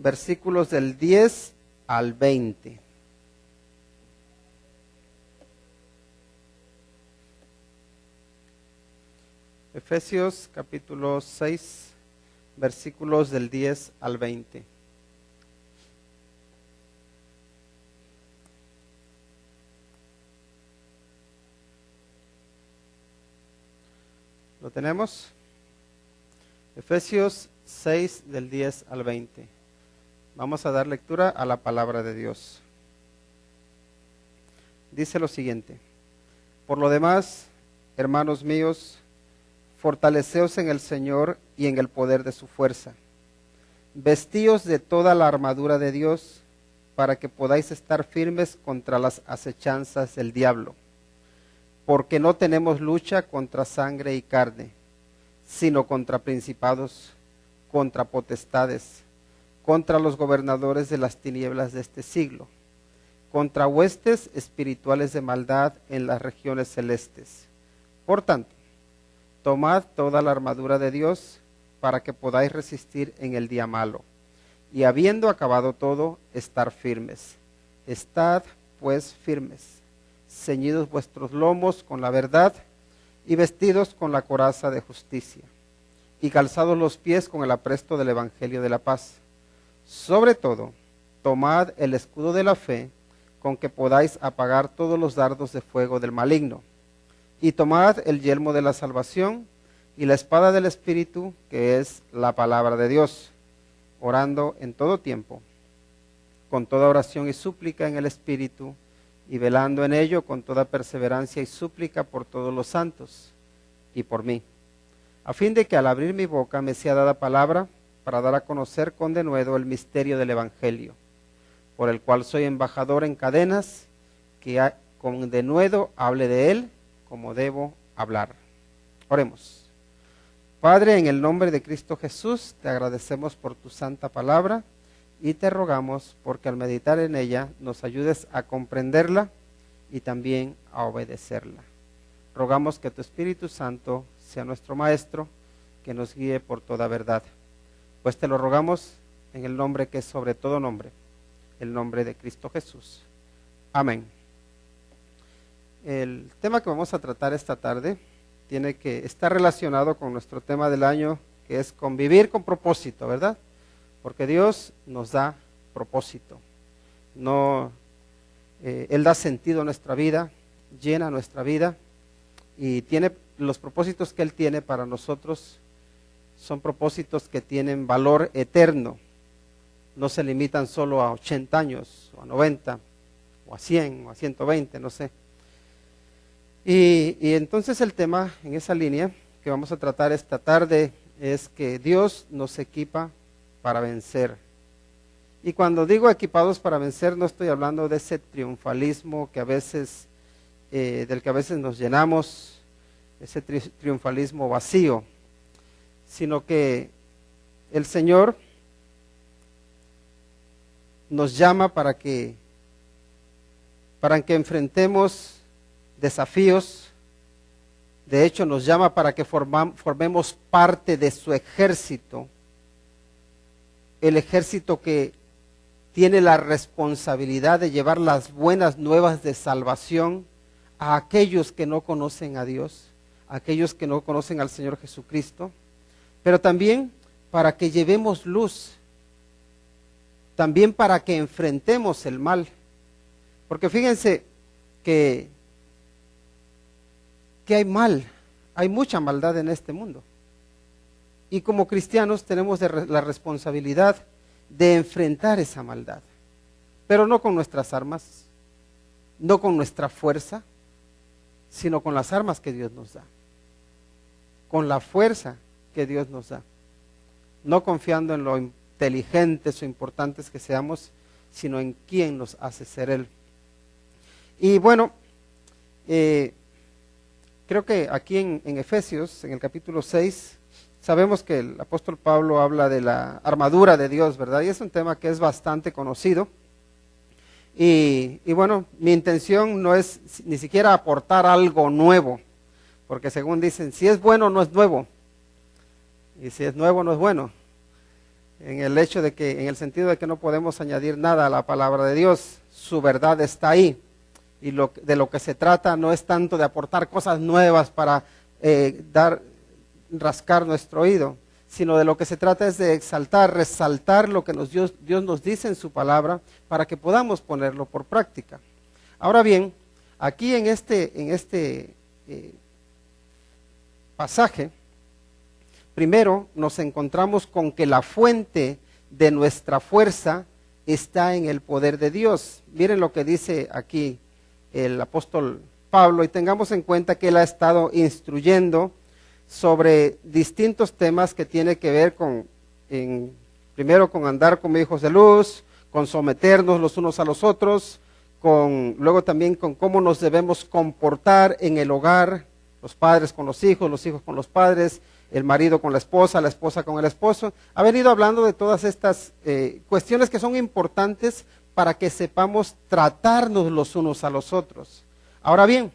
versículos del 10 al 20. Efesios capítulo 6, versículos del 10 al 20. ¿Lo tenemos? Efesios 6 del 10 al 20. Vamos a dar lectura a la palabra de Dios. Dice lo siguiente: por lo demás, hermanos míos, fortaleceos en el Señor y en el poder de su fuerza. Vestíos de toda la armadura de Dios, para que podáis estar firmes contra las acechanzas del diablo. Porque no tenemos lucha contra sangre y carne, sino contra principados, contra potestades, contra los gobernadores de las tinieblas de este siglo, contra huestes espirituales de maldad en las regiones celestes. Por tanto, tomad toda la armadura de Dios, para que podáis resistir en el día malo, y habiendo acabado todo, estar firmes. Estad pues firmes, ceñidos vuestros lomos con la verdad, y vestidos con la coraza de justicia, y calzados los pies con el apresto del evangelio de la paz. Sobre todo, tomad el escudo de la fe, con que podáis apagar todos los dardos de fuego del maligno. Y tomad el yelmo de la salvación y la espada del Espíritu, que es la palabra de Dios, orando en todo tiempo, con toda oración y súplica en el Espíritu, y velando en ello con toda perseverancia y súplica por todos los santos y por mí, a fin de que al abrir mi boca me sea dada palabra para dar a conocer con denuedo el misterio del Evangelio, por el cual soy embajador en cadenas, que con denuedo hable de él como debo hablar. Oremos. Padre, en el nombre de Cristo Jesús, te agradecemos por tu santa palabra y te rogamos porque al meditar en ella nos ayudes a comprenderla y también a obedecerla. Rogamos que tu Espíritu Santo sea nuestro Maestro, que nos guíe por toda verdad. Pues te lo rogamos en el nombre que es sobre todo nombre, el nombre de Cristo Jesús. Amén. El tema que vamos a tratar esta tarde está relacionado con nuestro tema del año, que es convivir con propósito, ¿verdad? Porque Dios nos da propósito. Él da sentido a nuestra vida, llena nuestra vida, y tiene los propósitos que Él tiene para nosotros. Son propósitos que tienen valor eterno. No se limitan solo a 80 años, o a 90, o a 100, o a 120, no sé. Y entonces el tema en esa línea que vamos a tratar esta tarde es que Dios nos equipa para vencer. Y cuando digo equipados para vencer, no estoy hablando de ese triunfalismo que a veces, del que a veces nos llenamos, ese triunfalismo vacío, sino que el Señor nos llama para que enfrentemos desafíos. De hecho, nos llama para que formemos parte de su ejército, el ejército que tiene la responsabilidad de llevar las buenas nuevas de salvación a aquellos que no conocen a Dios, a aquellos que no conocen al Señor Jesucristo, pero también para que llevemos luz, también para que enfrentemos el mal. Porque fíjense que hay mal, hay mucha maldad en este mundo. Y como cristianos tenemos la responsabilidad de enfrentar esa maldad, pero no con nuestras armas, no con nuestra fuerza, sino con las armas que Dios nos da, con la fuerza que Dios nos da, no confiando en lo inteligentes o importantes que seamos, sino en quién nos hace ser Él. Y bueno, creo que aquí en Efesios, en el capítulo 6, sabemos que el apóstol Pablo habla de la armadura de Dios, ¿verdad? Y es un tema que es bastante conocido. Y bueno, mi intención no es ni siquiera aportar algo nuevo, porque según dicen, si es bueno no es nuevo, y si es nuevo no es bueno. en el hecho de que, en el sentido de que no podemos añadir nada a la palabra de Dios. Su verdad está ahí. Y de lo que se trata no es tanto de aportar cosas nuevas para rascar nuestro oído, sino de lo que se trata es de exaltar, resaltar lo que Dios nos dice en su palabra para que podamos ponerlo por práctica. Ahora bien, aquí en este pasaje, primero nos encontramos con que la fuente de nuestra fuerza está en el poder de Dios. Miren lo que dice aquí el apóstol Pablo, y tengamos en cuenta que él ha estado instruyendo sobre distintos temas que tiene que ver primero con andar como hijos de luz, con someternos los unos a los otros, luego también con cómo nos debemos comportar en el hogar, los padres con los hijos con los padres, el marido con la esposa con el esposo. Ha venido hablando de todas estas cuestiones que son importantes para que sepamos tratarnos los unos a los otros. Ahora bien,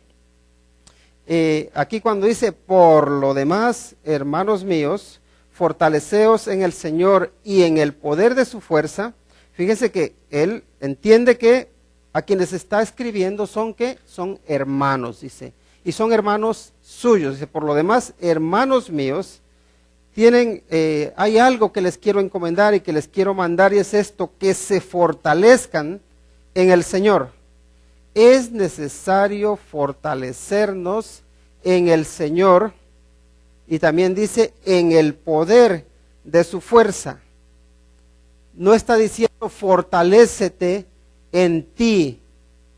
aquí cuando dice, por lo demás, hermanos míos, fortaleceos en el Señor y en el poder de su fuerza. Fíjense que él entiende que a quienes está escribiendo son hermanos, dice, y son hermanos suyos. Dice, por lo demás, hermanos míos, hay algo que les quiero encomendar y que les quiero mandar, y es esto, que se fortalezcan en el Señor. Es necesario fortalecernos en el Señor, y también dice, en el poder de su fuerza. No está diciendo fortalécete en ti,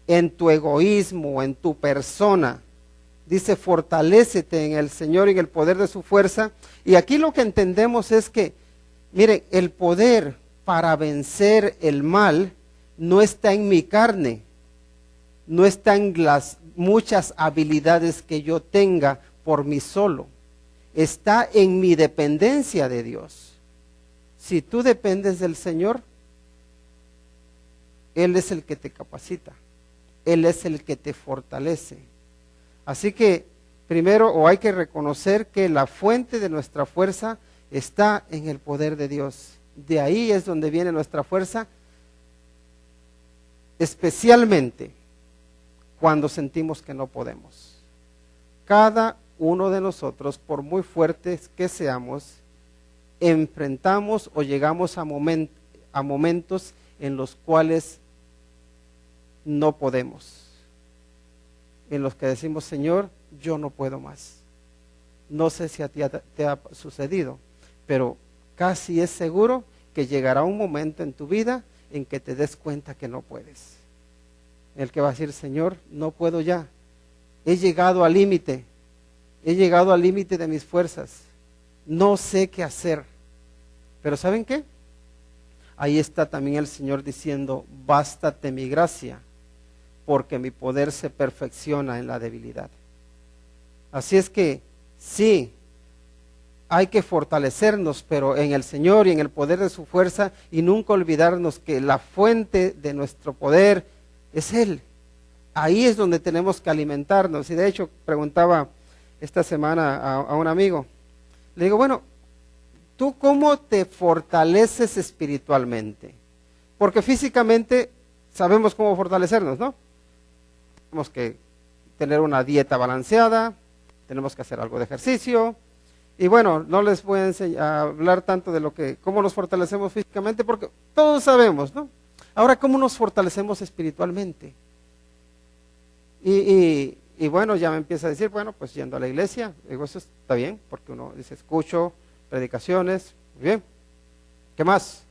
en tu egoísmo, en tu persona. Dice fortalécete en el Señor y en el poder de su fuerza. Y aquí lo que entendemos es que, miren, el poder para vencer el mal no está en mi carne, no está en las muchas habilidades que yo tenga por mí solo, está en mi dependencia de Dios. Si tú dependes del Señor, Él es el que te capacita, Él es el que te fortalece. Así que primero, hay que reconocer que la fuente de nuestra fuerza está en el poder de Dios. De ahí es donde viene nuestra fuerza, especialmente cuando sentimos que no podemos. Cada uno de nosotros, por muy fuertes que seamos, enfrentamos o llegamos a momentos en los cuales no podemos, en los que decimos, Señor, yo no puedo más. No sé si a ti te ha sucedido, pero casi es seguro que llegará un momento en tu vida en que te des cuenta que no puedes, en el que vas a decir, Señor, no puedo ya, he llegado al límite de mis fuerzas, no sé qué hacer. Pero ¿saben qué? Ahí está también el Señor diciendo, bástate mi gracia, porque mi poder se perfecciona en la debilidad. Así es que sí, hay que fortalecernos, pero en el Señor y en el poder de su fuerza, y nunca olvidarnos que la fuente de nuestro poder es Él. Ahí es donde tenemos que alimentarnos. Y de hecho preguntaba esta semana a un amigo, le digo, bueno, ¿tú cómo te fortaleces espiritualmente? Porque físicamente sabemos cómo fortalecernos, ¿no? Tenemos que tener una dieta balanceada, tenemos que hacer algo de ejercicio, y bueno, no les voy a hablar tanto de cómo nos fortalecemos físicamente, porque todos sabemos, ¿no? Ahora, ¿cómo nos fortalecemos espiritualmente? Y bueno, ya me empieza a decir, bueno, pues yendo a la iglesia, digo, eso está bien, porque uno dice, escucho predicaciones, muy bien. ¿Qué más?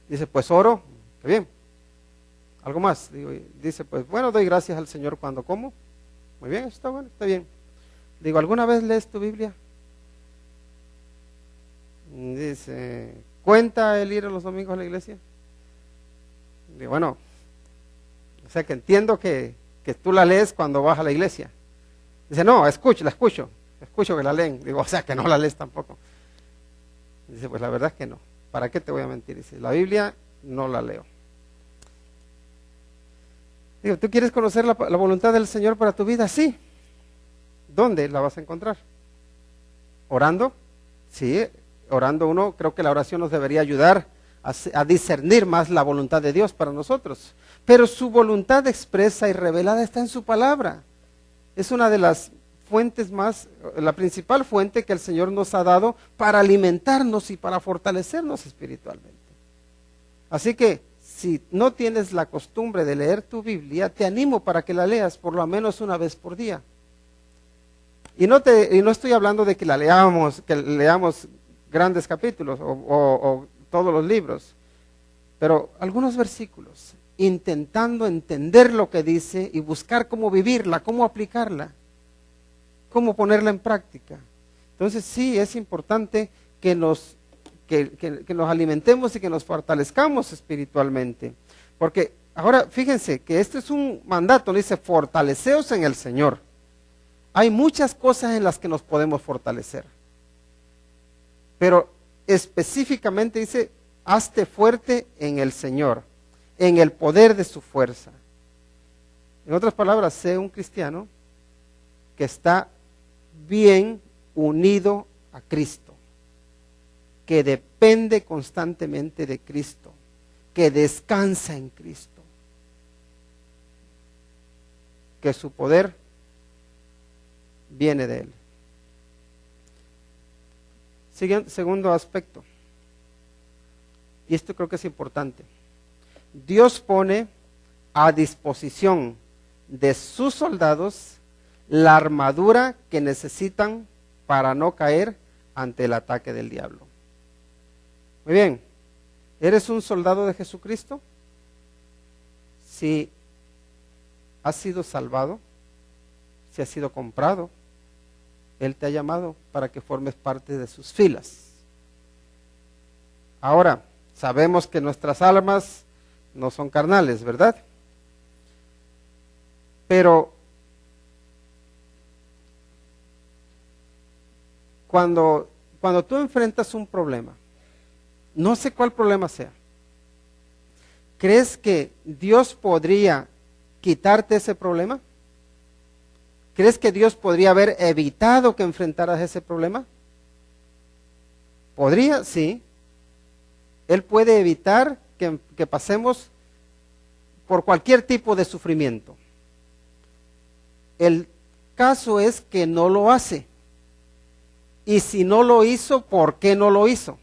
Dice, pues oro, qué bien. ¿Algo más? Dice, pues bueno, doy gracias al Señor cuando como. Muy bien, eso está bueno, está bien. Digo, ¿alguna vez lees tu Biblia? Dice, ¿cuenta el ir a los domingos a la iglesia? Digo, bueno, o sea que entiendo que tú la lees cuando vas a la iglesia. Dice, no, la escucho que la leen. Digo, o sea que no la lees tampoco. Dice, pues la verdad es que no. ¿Para qué te voy a mentir? Dice, la Biblia no la leo. Digo, ¿tú quieres conocer la voluntad del Señor para tu vida? Sí. ¿Dónde la vas a encontrar? ¿Orando? Sí, orando uno, creo que la oración nos debería ayudar a discernir más la voluntad de Dios para nosotros. Pero su voluntad expresa y revelada está en su palabra. Es una de las fuentes la principal fuente que el Señor nos ha dado para alimentarnos y para fortalecernos espiritualmente. Así que si no tienes la costumbre de leer tu Biblia, te animo para que la leas por lo menos una vez por día. Y no estoy hablando de que leamos grandes capítulos o todos los libros, pero algunos versículos, intentando entender lo que dice y buscar cómo vivirla, cómo aplicarla, cómo ponerla en práctica. Entonces sí, es importante que nos alimentemos y que nos fortalezcamos espiritualmente. Porque ahora fíjense que este es un mandato, dice fortaleceos en el Señor. Hay muchas cosas en las que nos podemos fortalecer. Pero específicamente dice, hazte fuerte en el Señor, en el poder de su fuerza. En otras palabras, sé un cristiano que está bien unido a Cristo, que depende constantemente de Cristo, que descansa en Cristo, que su poder viene de Él. Segundo aspecto, y esto creo que es importante, Dios pone a disposición de sus soldados la armadura que necesitan para no caer ante el ataque del diablo. Muy bien, ¿eres un soldado de Jesucristo? Si has sido salvado, si has sido comprado, Él te ha llamado para que formes parte de sus filas. Ahora, sabemos que nuestras almas no son carnales, ¿verdad? Pero cuando tú enfrentas un problema, no sé cuál problema sea, ¿crees que Dios podría quitarte ese problema? ¿Crees que Dios podría haber evitado que enfrentaras ese problema? ¿Podría? Sí. Él puede evitar que pasemos por cualquier tipo de sufrimiento. El caso es que no lo hace. Y si no lo hizo, ¿por qué no lo hizo?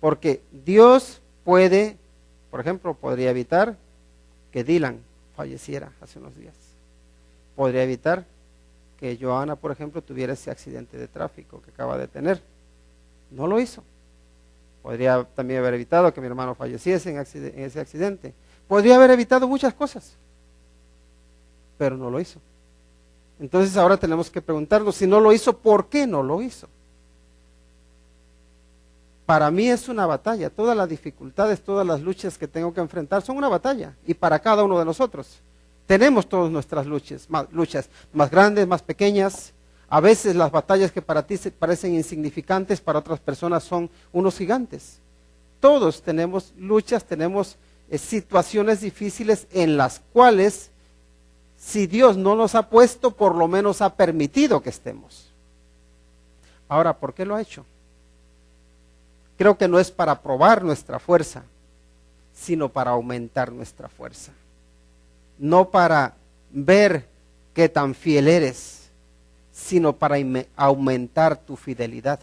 Porque Dios puede, por ejemplo, podría evitar que Dylan falleciera hace unos días. Podría evitar que Joana, por ejemplo, tuviera ese accidente de tráfico que acaba de tener. No lo hizo. Podría también haber evitado que mi hermano falleciese en ese accidente. Podría haber evitado muchas cosas, pero no lo hizo. Entonces ahora tenemos que preguntarnos, si no lo hizo, ¿por qué no lo hizo? Para mí es una batalla. Todas las dificultades, todas las luchas que tengo que enfrentar son una batalla. Y para cada uno de nosotros. Tenemos todas nuestras luchas más grandes, más pequeñas. A veces las batallas que para ti parecen insignificantes, para otras personas son unos gigantes. Todos tenemos luchas, tenemos situaciones difíciles en las cuales, si Dios no nos ha puesto, por lo menos ha permitido que estemos. Ahora, ¿por qué lo ha hecho? Creo que no es para probar nuestra fuerza, sino para aumentar nuestra fuerza. No para ver qué tan fiel eres, sino para aumentar tu fidelidad.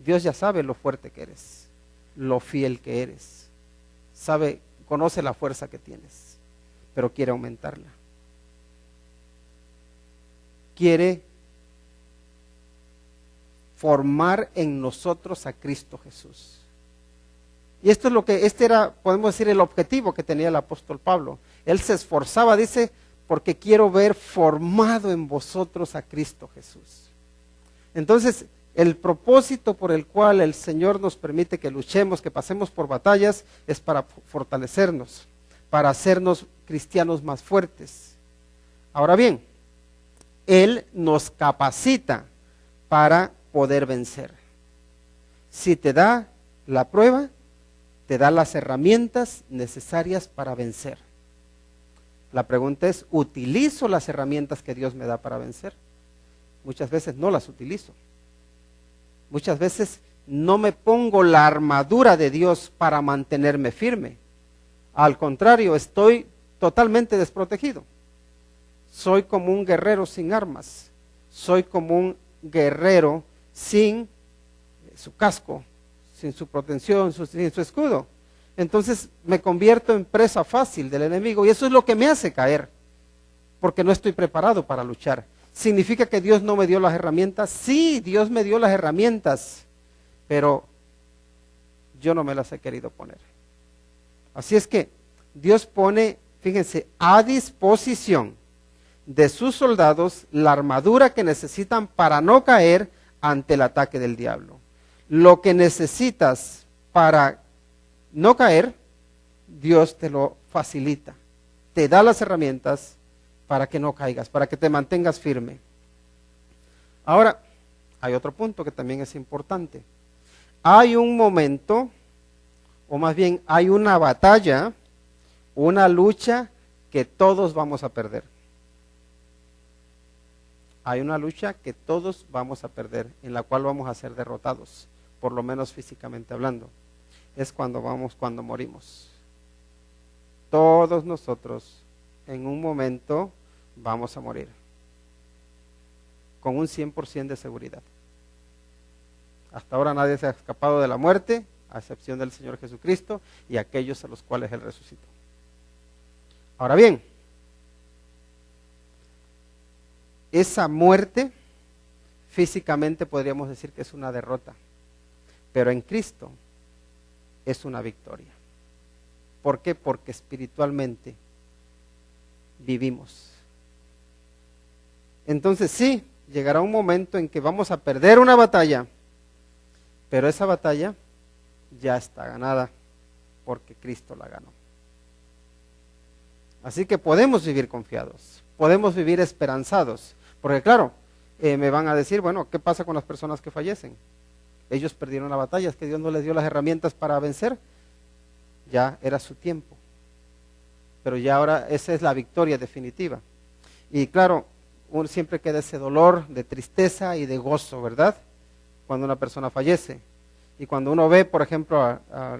Dios ya sabe lo fuerte que eres, lo fiel que eres. Conoce la fuerza que tienes, pero quiere aumentarla. Quiere formar en nosotros a Cristo Jesús. Y esto es este era, podemos decir, el objetivo que tenía el apóstol Pablo. Él se esforzaba, dice, porque quiero ver formado en vosotros a Cristo Jesús. Entonces, el propósito por el cual el Señor nos permite que luchemos, que pasemos por batallas, es para fortalecernos, para hacernos cristianos más fuertes. Ahora bien, Él nos capacita para poder vencer. Si te da la prueba, te da las herramientas necesarias para vencer. La pregunta es, ¿utilizo las herramientas que Dios me da para vencer? Muchas veces no las utilizo. Muchas veces no me pongo la armadura de Dios para mantenerme firme. Al contrario, estoy totalmente desprotegido. Soy como un guerrero sin armas. Soy como un guerrero sin su casco, sin su protección, sin su escudo. Entonces me convierto en presa fácil del enemigo y eso es lo que me hace caer, porque no estoy preparado para luchar. ¿Significa que Dios no me dio las herramientas? Sí, Dios me dio las herramientas, pero yo no me las he querido poner. Así es que Dios pone, fíjense, a disposición de sus soldados la armadura que necesitan para no caer ante el ataque del diablo. Lo que necesitas para no caer, Dios te lo facilita. Te da las herramientas para que no caigas, para que te mantengas firme. Ahora, hay otro punto que también es importante. Hay un momento, o más bien hay una batalla, una lucha que todos vamos a perder. Hay una lucha que todos vamos a perder, en la cual vamos a ser derrotados, por lo menos físicamente hablando. Es cuando morimos. Todos nosotros en un momento vamos a morir, con un 100% de seguridad. Hasta ahora nadie se ha escapado de la muerte, a excepción del Señor Jesucristo y aquellos a los cuales Él resucitó. Ahora bien, esa muerte físicamente podríamos decir que es una derrota, pero en Cristo es una victoria. ¿Por qué? Porque espiritualmente vivimos. Entonces sí, llegará un momento en que vamos a perder una batalla, pero esa batalla ya está ganada porque Cristo la ganó. Así que podemos vivir confiados, podemos vivir esperanzados, porque claro, me van a decir, bueno, ¿qué pasa con las personas que fallecen? Ellos perdieron la batalla, es que Dios no les dio las herramientas para vencer, ya era su tiempo, pero ya ahora esa es la victoria definitiva. Y claro, uno siempre queda ese dolor de tristeza y de gozo, ¿verdad? Cuando una persona fallece. Y cuando uno ve, por ejemplo, a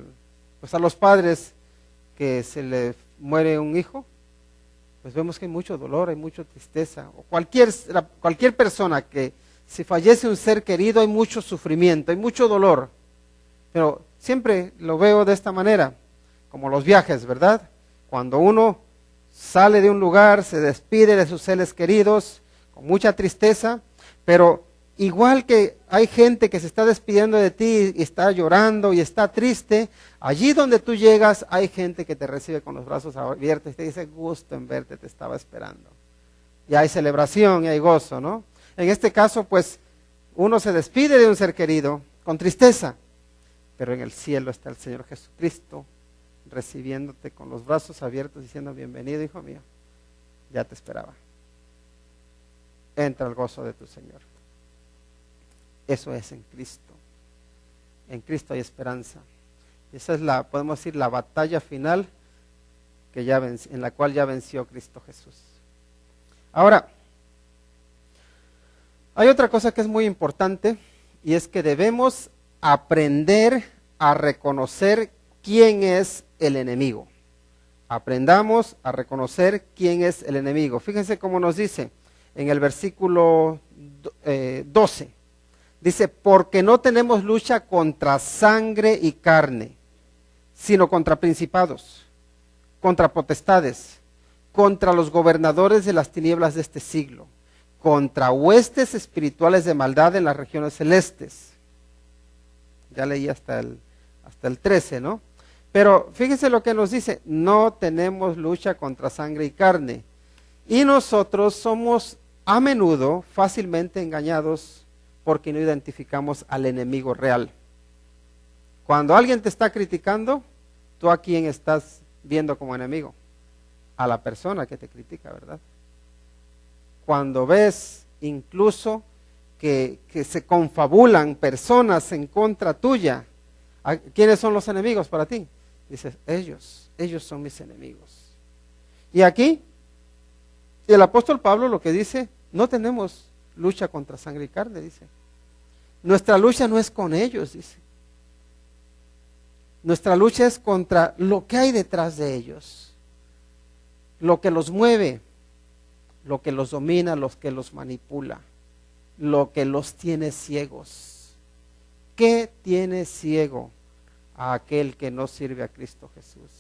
los padres que se le muere un hijo, pues vemos que hay mucho dolor, hay mucha tristeza. O cualquier persona que si fallece un ser querido, hay mucho sufrimiento, hay mucho dolor. Pero siempre lo veo de esta manera, como los viajes, ¿verdad? Cuando uno sale de un lugar, se despide de sus seres queridos, con mucha tristeza, pero igual que hay gente que se está despidiendo de ti y está llorando y está triste, allí donde tú llegas hay gente que te recibe con los brazos abiertos y te dice, gusto en verte, te estaba esperando. Y hay celebración y hay gozo, ¿no? En este caso, pues, uno se despide de un ser querido con tristeza, pero en el cielo está el Señor Jesucristo recibiéndote con los brazos abiertos, diciendo, bienvenido, hijo mío, ya te esperaba. Entra al gozo de tu Señor. Eso es en Cristo. En Cristo hay esperanza. Esa es podemos decir, la batalla final en la cual ya venció Cristo Jesús. Ahora, hay otra cosa que es muy importante y es que debemos aprender a reconocer quién es el enemigo. Aprendamos a reconocer quién es el enemigo. Fíjense cómo nos dice en el versículo 12. Dice, porque no tenemos lucha contra sangre y carne, sino contra principados, contra potestades, contra los gobernadores de las tinieblas de este siglo, contra huestes espirituales de maldad en las regiones celestes. Ya leí hasta el 13, ¿no? Pero fíjense lo que nos dice, no tenemos lucha contra sangre y carne. Y nosotros somos a menudo fácilmente engañados porque no identificamos al enemigo real. Cuando alguien te está criticando, ¿tú a quién estás viendo como enemigo? A la persona que te critica, ¿verdad? Cuando ves incluso que se confabulan personas en contra tuya, ¿quiénes son los enemigos para ti? Dices, ellos son mis enemigos. Y aquí, el apóstol Pablo lo que dice, no tenemos lucha contra sangre y carne, dice. Nuestra lucha no es con ellos, dice. Nuestra lucha es contra lo que hay detrás de ellos, lo que los mueve, lo que los domina, lo que los manipula, lo que los tiene ciegos. ¿Qué tiene ciego a aquel que no sirve a Cristo Jesús?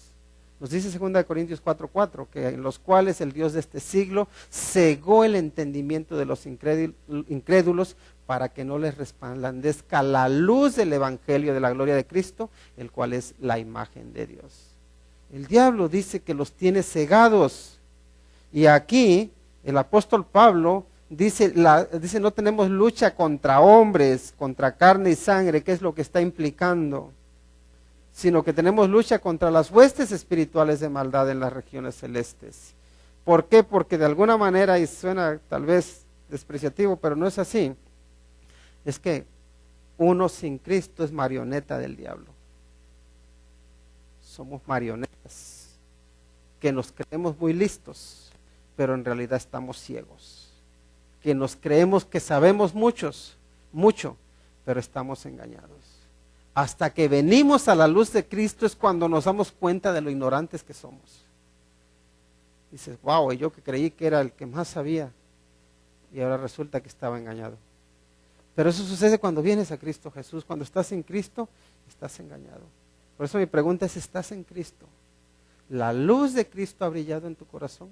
Nos dice 2 Corintios 4:4, que en los cuales el Dios de este siglo cegó el entendimiento de los incrédulos para que no les resplandezca la luz del evangelio de la gloria de Cristo, el cual es la imagen de Dios. El diablo dice que los tiene cegados. Y aquí el apóstol Pablo dice no tenemos lucha contra hombres, contra carne y sangre, que es lo que está implicando, sino que tenemos lucha contra las huestes espirituales de maldad en las regiones celestes. ¿Por qué? Porque de alguna manera, y suena tal vez despreciativo, pero no es así, es que uno sin Cristo es marioneta del diablo. Somos marionetas, que nos creemos muy listos, pero en realidad estamos ciegos. Que nos creemos que sabemos mucho, pero estamos engañados. Hasta que venimos a la luz de Cristo es cuando nos damos cuenta de lo ignorantes que somos. Dices, wow, yo que creí que era el que más sabía, y ahora resulta que estaba engañado. Pero eso sucede cuando vienes a Cristo Jesús. Cuando estás en Cristo, estás engañado. Por eso mi pregunta es, ¿estás en Cristo? ¿La luz de Cristo ha brillado en tu corazón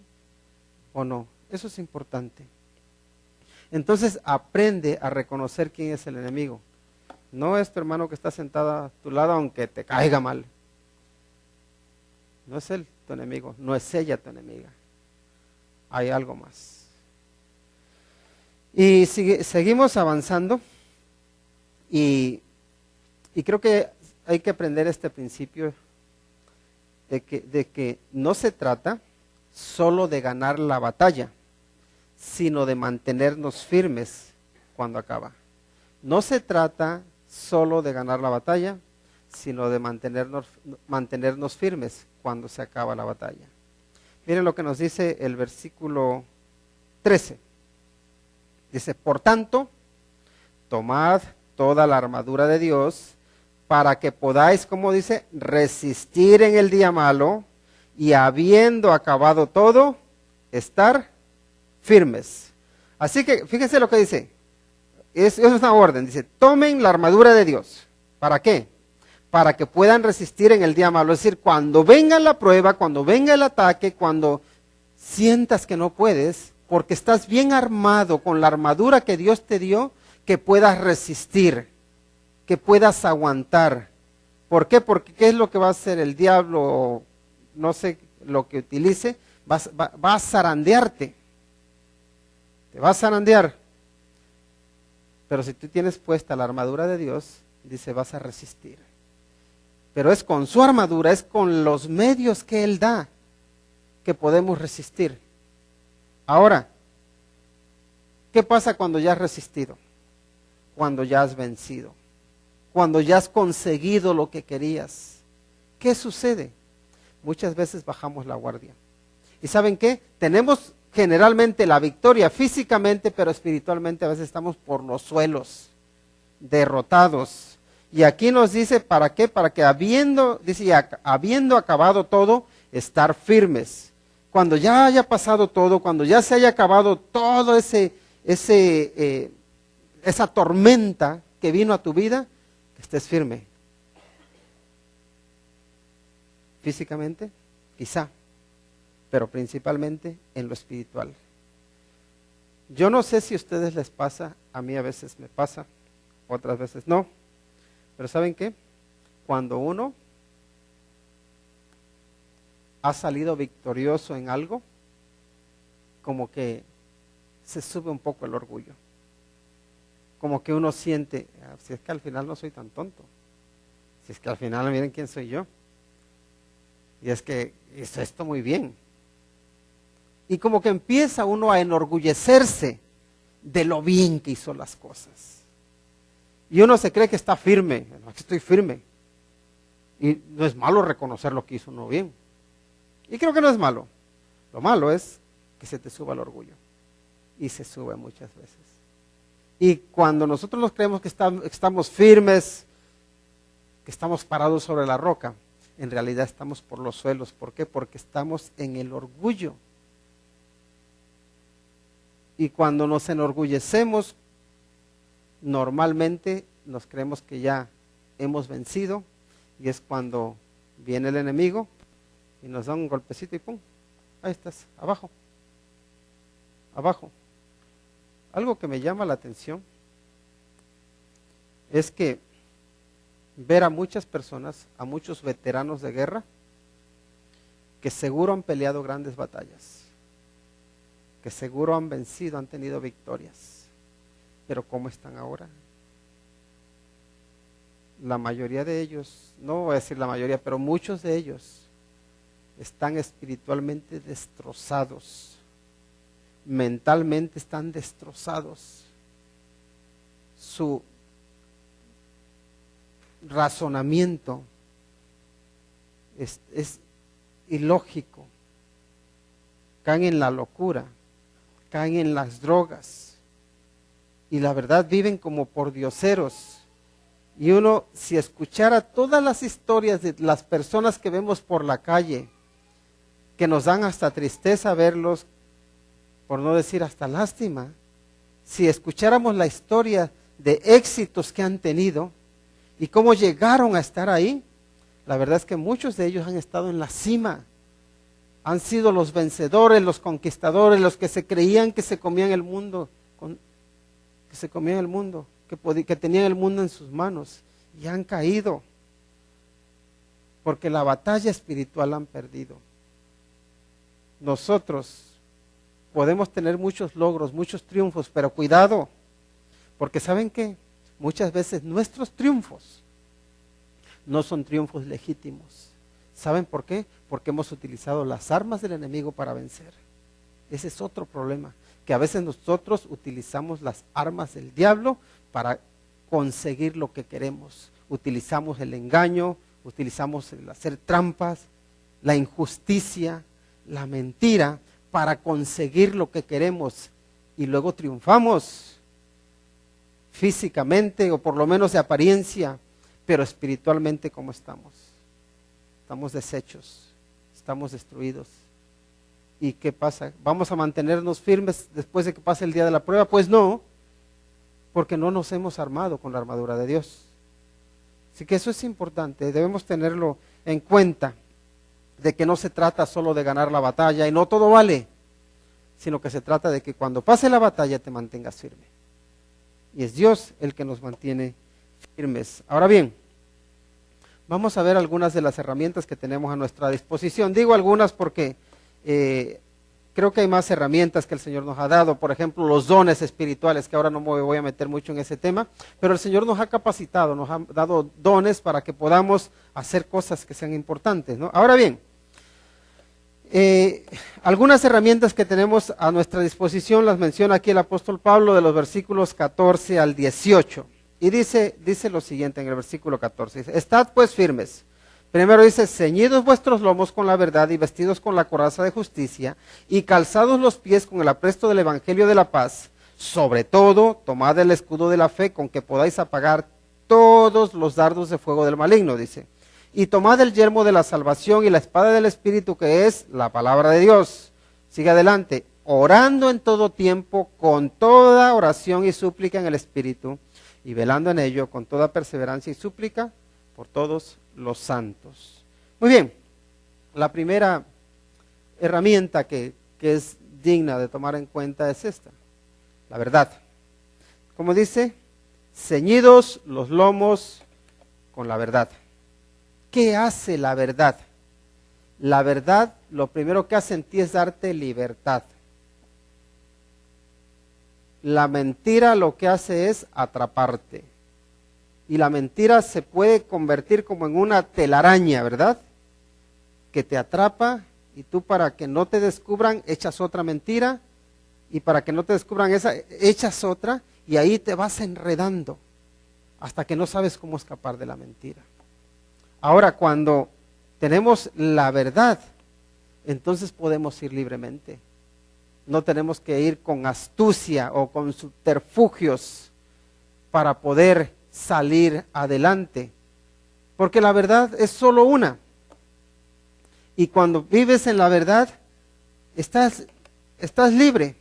o no? Eso es importante. Entonces aprende a reconocer quién es el enemigo. No es tu hermano que está sentado a tu lado aunque te caiga mal. No es él tu enemigo, no es ella tu enemiga. Hay algo más. Y seguimos avanzando y creo que hay que aprender este principio de que no se trata solo de ganar la batalla, sino de mantenernos firmes cuando acaba. No se trata solo de ganar la batalla, sino de mantenernos firmes cuando se acaba la batalla. Miren lo que nos dice el versículo 13. Dice, por tanto, tomad toda la armadura de Dios para que podáis, como dice, resistir en el día malo y habiendo acabado todo, estar firmes. Así que fíjense lo que dice. Es una orden, dice, tomen la armadura de Dios. ¿Para qué? Para que puedan resistir en el día malo. Es decir, cuando venga la prueba, cuando venga el ataque, cuando sientas que no puedes, porque estás bien armado con la armadura que Dios te dio, que puedas resistir, que puedas aguantar. ¿Por qué? Porque ¿qué es lo que va a hacer el diablo? No sé lo que utilice, va a zarandearte. Te va a zarandear. Pero si tú tienes puesta la armadura de Dios, dice, vas a resistir. Pero es con su armadura, es con los medios que Él da, que podemos resistir. Ahora, ¿qué pasa cuando ya has resistido? Cuando ya has vencido. Cuando ya has conseguido lo que querías. ¿Qué sucede? Muchas veces bajamos la guardia. ¿Y saben qué? Tenemos generalmente la victoria físicamente, pero espiritualmente a veces estamos por los suelos, derrotados. Y aquí nos dice, ¿para qué? Para que habiendo acabado todo, estar firmes. Cuando ya haya pasado todo, cuando ya se haya acabado todo esa tormenta que vino a tu vida, que estés firme. Físicamente, quizá, pero principalmente en lo espiritual. Yo no sé si a ustedes les pasa, a mí a veces me pasa, otras veces no, pero ¿saben qué? Cuando uno ha salido victorioso en algo, como que se sube un poco el orgullo. Como que uno siente, si es que al final no soy tan tonto, si es que al final miren quién soy yo, y es que hizo esto muy bien. Y como que empieza uno a enorgullecerse de lo bien que hizo las cosas. Y uno se cree que está firme, no, que estoy firme. Y no es malo reconocer lo que hizo uno bien. Y creo que no es malo. Lo malo es que se te suba el orgullo. Y se sube muchas veces. Y cuando nosotros nos creemos que estamos firmes, que estamos parados sobre la roca. En realidad estamos por los suelos. ¿Por qué? Porque estamos en el orgullo. Y cuando nos enorgullecemos, normalmente nos creemos que ya hemos vencido, y es cuando viene el enemigo y nos da un golpecito y ¡pum! Ahí estás, abajo, abajo. Algo que me llama la atención es que ver a muchas personas, a muchos veteranos de guerra, que seguro han peleado grandes batallas, que seguro han vencido, han tenido victorias, pero ¿cómo están ahora? La mayoría de ellos, no voy a decir la mayoría, pero muchos de ellos están espiritualmente destrozados, mentalmente están destrozados, su razonamiento es ilógico, caen en la locura, caen en las drogas, y la verdad viven como pordioseros. Y uno, si escuchara todas las historias de las personas que vemos por la calle, que nos dan hasta tristeza verlos, por no decir hasta lástima, si escucháramos la historia de éxitos que han tenido y cómo llegaron a estar ahí, la verdad es que muchos de ellos han estado en la cima, han sido los vencedores, los conquistadores, los que se creían que se comían el mundo, que tenían el mundo en sus manos, y han caído, porque la batalla espiritual la han perdido. Nosotros podemos tener muchos logros, muchos triunfos, pero cuidado, porque ¿saben qué? Muchas veces nuestros triunfos no son triunfos legítimos. ¿Saben por qué? Porque hemos utilizado las armas del enemigo para vencer. Ese es otro problema, que a veces nosotros utilizamos las armas del diablo para conseguir lo que queremos. Utilizamos el engaño, utilizamos el hacer trampas, la injusticia, la mentira, para conseguir lo que queremos, y luego triunfamos físicamente, o por lo menos de apariencia, pero espiritualmente, ¿cómo estamos? Estamos deshechos, estamos destruidos. ¿Y qué pasa? ¿Vamos a mantenernos firmes después de que pase el día de la prueba? Pues no, porque no nos hemos armado con la armadura de Dios. Así que eso es importante, debemos tenerlo en cuenta, de que no se trata solo de ganar la batalla y no todo vale, sino que se trata de que cuando pase la batalla te mantengas firme. Y es Dios el que nos mantiene firmes. Ahora bien, vamos a ver algunas de las herramientas que tenemos a nuestra disposición. Digo algunas porque creo que hay más herramientas que el Señor nos ha dado. Por ejemplo, los dones espirituales, que ahora no me voy a meter mucho en ese tema, pero el Señor nos ha capacitado, nos ha dado dones para que podamos hacer cosas que sean importantes, ¿no? Ahora bien, algunas herramientas que tenemos a nuestra disposición las menciona aquí el apóstol Pablo, de los versículos 14 al 18. Y dice lo siguiente en el versículo 14, dice: estad pues firmes. Primero dice: ceñidos vuestros lomos con la verdad y vestidos con la coraza de justicia y calzados los pies con el apresto del evangelio de la paz. Sobre todo, tomad el escudo de la fe con que podáis apagar todos los dardos de fuego del maligno, dice. Y tomad el yelmo de la salvación y la espada del Espíritu, que es la palabra de Dios. Sigue adelante: orando en todo tiempo con toda oración y súplica en el Espíritu, y velando en ello con toda perseverancia y súplica por todos los santos. Muy bien, la primera herramienta que es digna de tomar en cuenta es esta: la verdad. Como dice, ceñidos los lomos con la verdad. ¿Qué hace la verdad? La verdad, lo primero que hace en ti es darte libertad. La mentira lo que hace es atraparte. Y la mentira se puede convertir como en una telaraña, ¿verdad? Que te atrapa, y tú, para que no te descubran, echas otra mentira, y para que no te descubran esa, echas otra, y ahí te vas enredando hasta que no sabes cómo escapar de la mentira. Ahora, cuando tenemos la verdad, entonces podemos ir libremente. No tenemos que ir con astucia o con subterfugios para poder salir adelante. porque la verdad es solo una. Y cuando vives en la verdad, estás libre.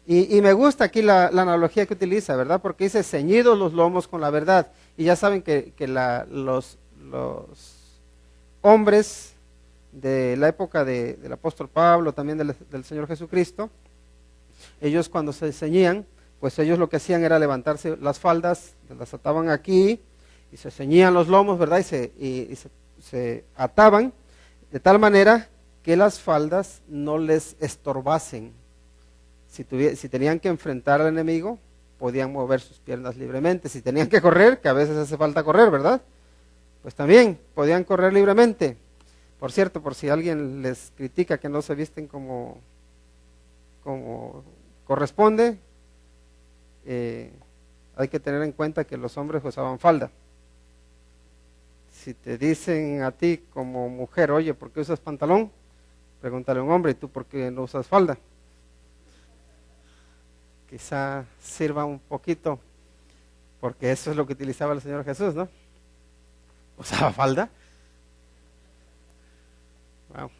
Y me gusta aquí la analogía que utiliza, ¿verdad? Porque dice ceñidos los lomos con la verdad. Y ya saben que los hombres de la época del apóstol Pablo, también del Señor Jesucristo, ellos cuando se ceñían, pues ellos lo que hacían era levantarse las faldas, las ataban aquí y se ceñían los lomos, ¿verdad? Y se ataban de tal manera que las faldas no les estorbasen. Si tenían que enfrentar al enemigo, podían mover sus piernas libremente. Si tenían que correr, que a veces hace falta correr, ¿verdad? Pues también podían correr libremente. Por cierto, por si alguien les critica que no se visten como corresponde, hay que tener en cuenta que los hombres usaban falda. Si te dicen a ti como mujer, oye, ¿por qué usas pantalón? Pregúntale a un hombre, ¿y tú por qué no usas falda? Quizá sirva un poquito, porque eso es lo que utilizaba el Señor Jesús, ¿no? ¿Usaba falda? Wow.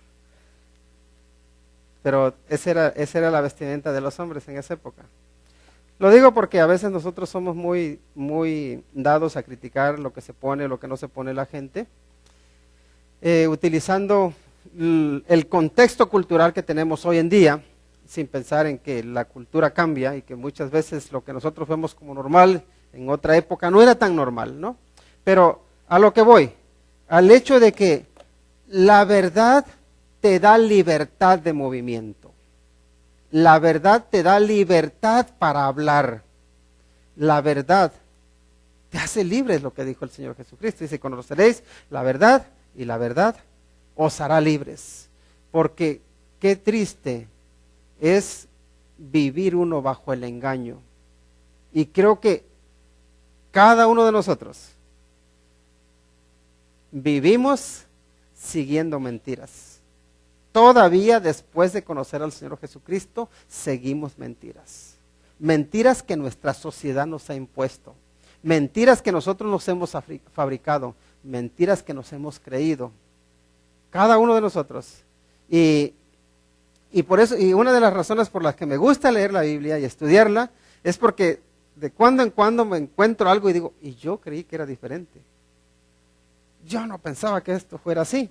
Pero esa era la vestimenta de los hombres en esa época. Lo digo porque a veces nosotros somos muy, muy dados a criticar lo que se pone, lo que no se pone la gente, utilizando el contexto cultural que tenemos hoy en día, sin pensar en que la cultura cambia y que muchas veces lo que nosotros vemos como normal en otra época no era tan normal, ¿no? Pero a lo que voy, al hecho de que la verdad te da libertad de movimiento. La verdad te da libertad para hablar. La verdad te hace libre, es lo que dijo el Señor Jesucristo. Dice, conoceréis la verdad y la verdad os hará libres. Porque qué triste es vivir uno bajo el engaño. Y creo que cada uno de nosotros vivimos siguiendo mentiras. Todavía después de conocer al Señor Jesucristo, seguimos mentiras. Mentiras que nuestra sociedad nos ha impuesto. Mentiras que nosotros nos hemos fabricado. Mentiras que nos hemos creído. Cada uno de nosotros. Y por eso, y una de las razones por las que me gusta leer la Biblia y estudiarla, es porque de cuando en cuando me encuentro algo y digo, y yo creí que era diferente. Yo no pensaba que esto fuera así.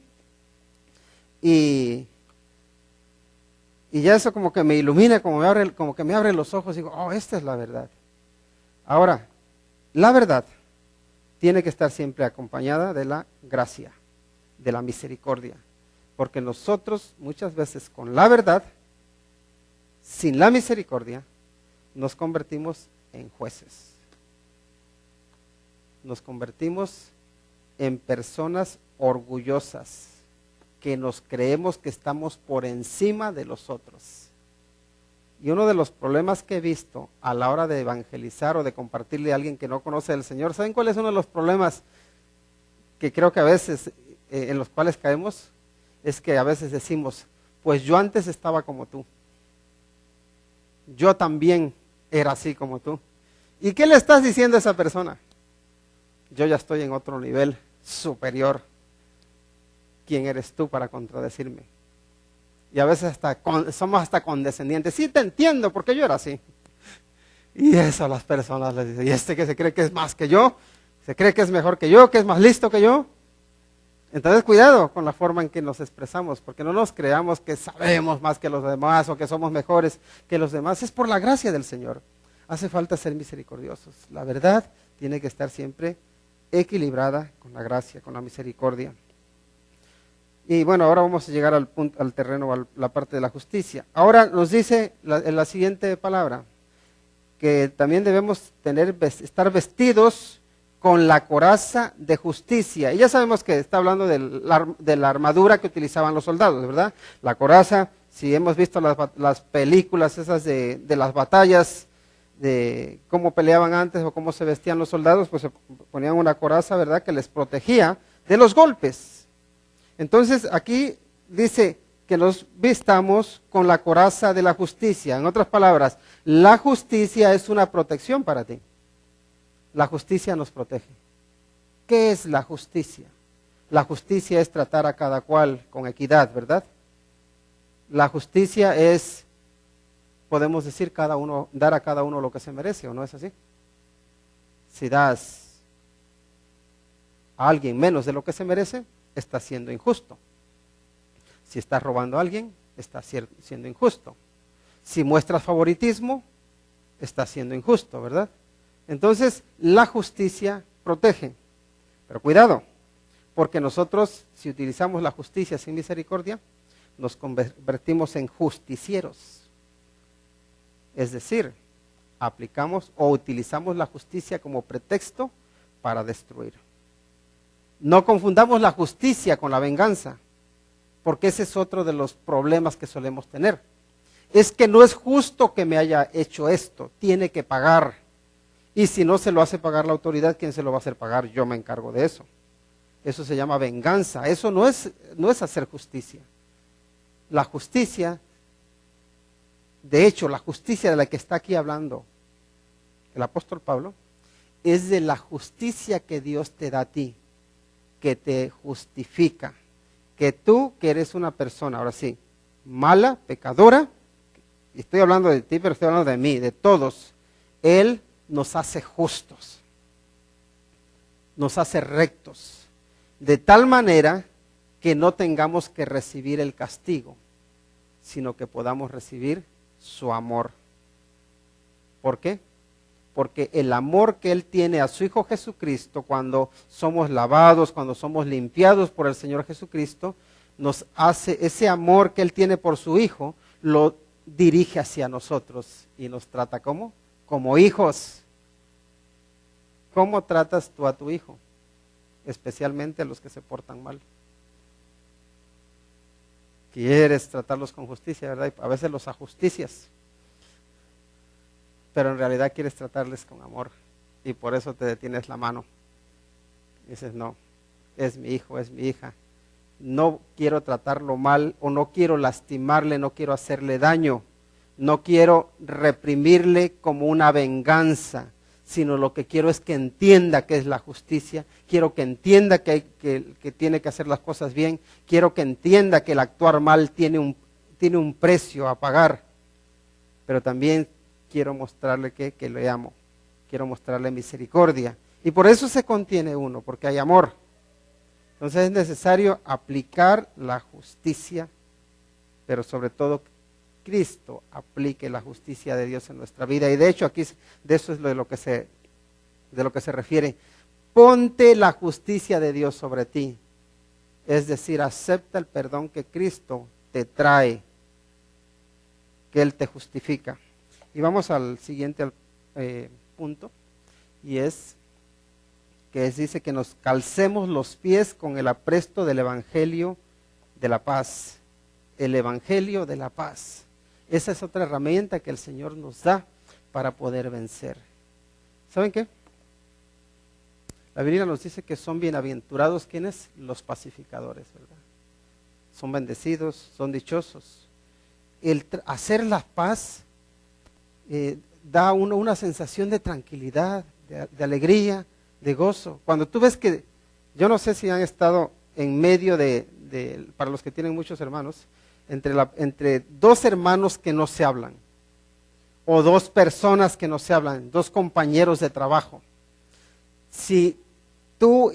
Y ya eso como que me ilumina, como que me abre los ojos y digo, oh, esta es la verdad. Ahora, la verdad tiene que estar siempre acompañada de la gracia, de la misericordia. Porque nosotros muchas veces con la verdad, sin la misericordia, nos convertimos en jueces. Nos convertimos en personas orgullosas, que nos creemos que estamos por encima de los otros. Y uno de los problemas que he visto a la hora de evangelizar o de compartirle a alguien que no conoce al Señor, ¿saben cuál es uno de los problemas que creo que a veces en los cuales caemos? Es que a veces decimos, pues yo antes estaba como tú. Yo también era así como tú. ¿Y qué le estás diciendo a esa persona? Yo ya estoy en otro nivel superior. ¿Quién eres tú para contradecirme? Y a veces somos hasta condescendientes. Sí, te entiendo, porque yo era así. Y eso a las personas les dicen, ¿y este que se cree que es más que yo? ¿Se cree que es mejor que yo? ¿Que es más listo que yo? Entonces cuidado con la forma en que nos expresamos, porque no nos creamos que sabemos más que los demás o que somos mejores que los demás. Es por la gracia del Señor. Hace falta ser misericordiosos. La verdad tiene que estar siempre equilibrada con la gracia, con la misericordia. Y bueno, ahora vamos a llegar al terreno, a la parte de la justicia. Ahora nos dice en la siguiente palabra, que también debemos estar vestidos con la coraza de justicia. Y ya sabemos que está hablando de la armadura que utilizaban los soldados, ¿verdad? La coraza, si hemos visto las películas esas de las batallas, de cómo peleaban antes o cómo se vestían los soldados, pues se ponían una coraza, ¿verdad?, que les protegía de los golpes. Entonces aquí dice que nos vistamos con la coraza de la justicia. En otras palabras, la justicia es una protección para ti. La justicia nos protege. ¿Qué es la justicia? La justicia es tratar a cada cual con equidad, ¿verdad? La justicia es, podemos decir, dar a cada uno lo que se merece, ¿o no es así? Si das a alguien menos de lo que se merece, estás siendo injusto. Si estás robando a alguien, estás siendo injusto. Si muestras favoritismo, estás siendo injusto, ¿verdad? Entonces, la justicia protege. Pero cuidado, porque nosotros, si utilizamos la justicia sin misericordia, nos convertimos en justicieros. Es decir, aplicamos o utilizamos la justicia como pretexto para destruir. No confundamos la justicia con la venganza, porque ese es otro de los problemas que solemos tener. Es que no es justo que me haya hecho esto, tiene que pagar. Y si no se lo hace pagar la autoridad, ¿quién se lo va a hacer pagar? Yo me encargo de eso. Eso se llama venganza. Eso no es hacer justicia. La justicia, de hecho, la justicia de la que está aquí hablando el apóstol Pablo, es de la justicia que Dios te da a ti, que te justifica. Que tú, que eres una persona, ahora sí, mala, pecadora, y estoy hablando de ti, pero estoy hablando de mí, de todos, Él nos hace justos, nos hace rectos, de tal manera que no tengamos que recibir el castigo, sino que podamos recibir su amor. ¿Por qué? Porque el amor que Él tiene a su Hijo Jesucristo, cuando somos lavados, cuando somos limpiados por el Señor Jesucristo, nos hace, ese amor que Él tiene por su Hijo, lo dirige hacia nosotros y nos trata ¿cómo? Como hijos. ¿Cómo tratas tú a tu hijo? Especialmente a los que se portan mal. Quieres tratarlos con justicia, ¿verdad? Y a veces los ajusticias. Pero en realidad quieres tratarles con amor. Y por eso te detienes la mano. Y dices, no, es mi hijo, es mi hija. No quiero tratarlo mal o no quiero lastimarle, no quiero hacerle daño. No quiero reprimirle como una venganza, sino lo que quiero es que entienda qué es la justicia. Quiero que entienda que tiene que hacer las cosas bien. Quiero que entienda que el actuar mal tiene un precio a pagar. Pero también quiero mostrarle que le amo. Quiero mostrarle misericordia. Y por eso se contiene uno, porque hay amor. Entonces es necesario aplicar la justicia, pero sobre todo Cristo aplique la justicia de Dios en nuestra vida. Y de hecho aquí de eso es de lo que se refiere. Ponte la justicia de Dios sobre ti. Es decir, acepta el perdón que Cristo te trae, que Él te justifica. Y vamos al siguiente punto, y dice que nos calcemos los pies con el apresto del Evangelio de la paz. El Evangelio de la paz. Esa es otra herramienta que el Señor nos da para poder vencer. ¿Saben qué? La Biblia nos dice que son bienaventurados, ¿quiénes? Los pacificadores, ¿verdad? Son bendecidos, son dichosos. El hacer la paz da a uno una sensación de tranquilidad, de alegría, de gozo. Cuando tú ves que, yo no sé si han estado en medio para los que tienen muchos hermanos, entre dos hermanos que no se hablan, o dos personas que no se hablan, dos compañeros de trabajo. Si tú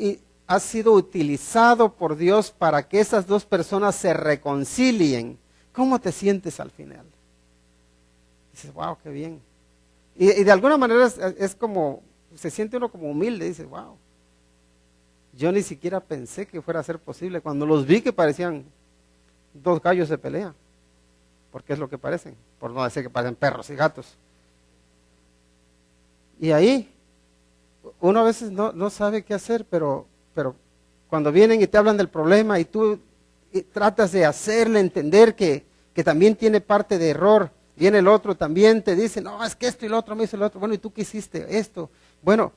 has sido utilizado por Dios para que esas dos personas se reconcilien, ¿cómo te sientes al final? Dices, wow, qué bien. Y de alguna manera es como, se siente uno como humilde, dice, wow. Yo ni siquiera pensé que fuera a ser posible. Cuando los vi que parecían dos gallos de pelea, porque es lo que parecen, por no decir que parecen perros y gatos. Y ahí, uno a veces no sabe qué hacer, pero cuando vienen y te hablan del problema y tú tratas de hacerle entender que también tiene parte de error, viene el otro también, te dice, no, es que esto y lo otro me hizo el otro, bueno, ¿y tú qué hiciste? Esto, bueno,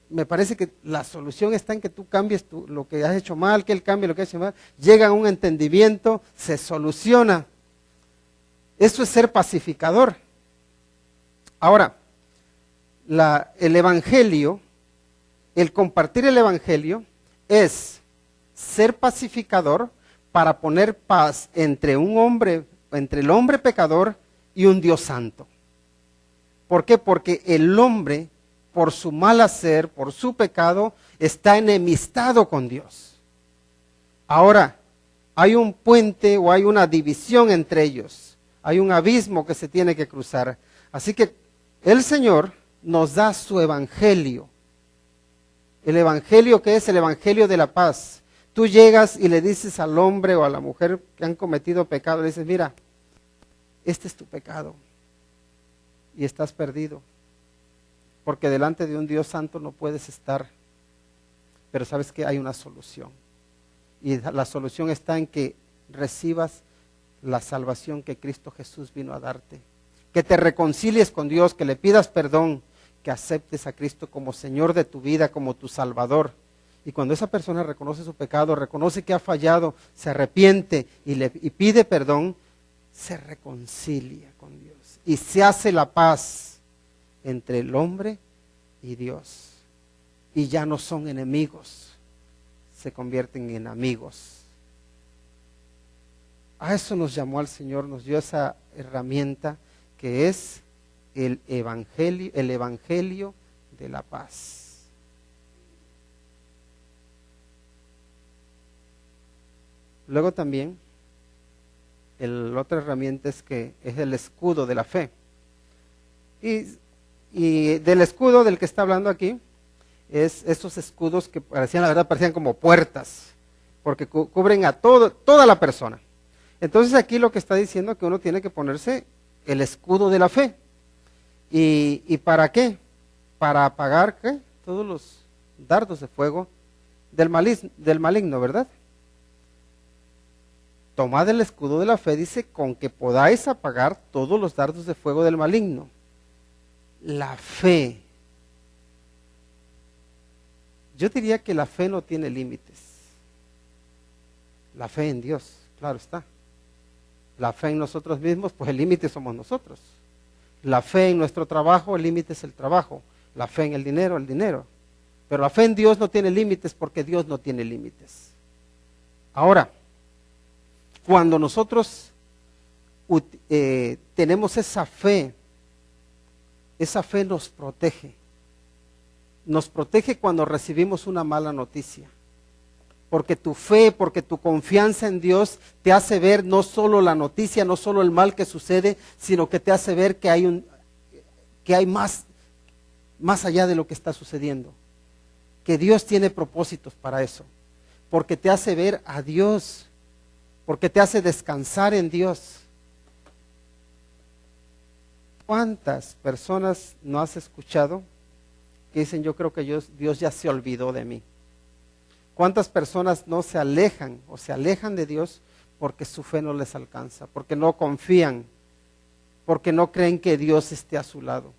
me parece que la solución está en que tú cambies lo que has hecho mal, que él cambie lo que ha hecho mal, llega a un entendimiento, se soluciona. Eso es ser pacificador. Ahora, el Evangelio el compartir el evangelio es ser pacificador para poner paz entre el hombre pecador y un Dios santo. ¿Por qué? Porque el hombre, por su mal hacer, por su pecado, está enemistado con Dios. Ahora, hay un puente o hay una división entre ellos. Hay un abismo que se tiene que cruzar. Así que el Señor nos da su evangelio. El evangelio que es el evangelio de la paz. Tú llegas y le dices al hombre o a la mujer que han cometido pecado, le dices, mira, este es tu pecado y estás perdido, porque delante de un Dios santo no puedes estar, pero sabes que hay una solución, y la solución está en que recibas la salvación que Cristo Jesús vino a darte, que te reconcilies con Dios, que le pidas perdón, que aceptes a Cristo como Señor de tu vida, como tu Salvador. Y cuando esa persona reconoce su pecado, reconoce que ha fallado, se arrepiente y pide perdón, se reconcilia con Dios y se hace la paz entre el hombre y Dios. Y ya no son enemigos, se convierten en amigos. A eso nos llamó al Señor, nos dio esa herramienta que es el evangelio de la paz. Luego también, la otra herramienta es el escudo de la fe. Y del escudo del que está hablando aquí, es esos escudos que parecían como puertas, porque cubren a toda la persona. Entonces aquí lo que está diciendo es que uno tiene que ponerse el escudo de la fe. ¿Y para qué? Para apagar ¿qué? Todos los dardos de fuego del maligno, ¿verdad? Tomad el escudo de la fe, dice, con que podáis apagar todos los dardos de fuego del maligno. La fe. Yo diría que la fe no tiene límites. La fe en Dios, claro está. La fe en nosotros mismos, pues el límite somos nosotros. La fe en nuestro trabajo, el límite es el trabajo. La fe en el dinero. Pero la fe en Dios no tiene límites porque Dios no tiene límites. Ahora, cuando nosotros tenemos esa fe nos protege. Nos protege cuando recibimos una mala noticia. Porque tu fe, porque tu confianza en Dios te hace ver no solo la noticia, no solo el mal que sucede, sino que te hace ver que hay más allá de lo que está sucediendo. Que Dios tiene propósitos para eso. Porque te hace ver a Dios. Porque te hace descansar en Dios. ¿Cuántas personas no has escuchado que dicen, yo creo que Dios ya se olvidó de mí? ¿Cuántas personas no se alejan o se alejan de Dios porque su fe no les alcanza, porque no confían, porque no creen que Dios esté a su lado?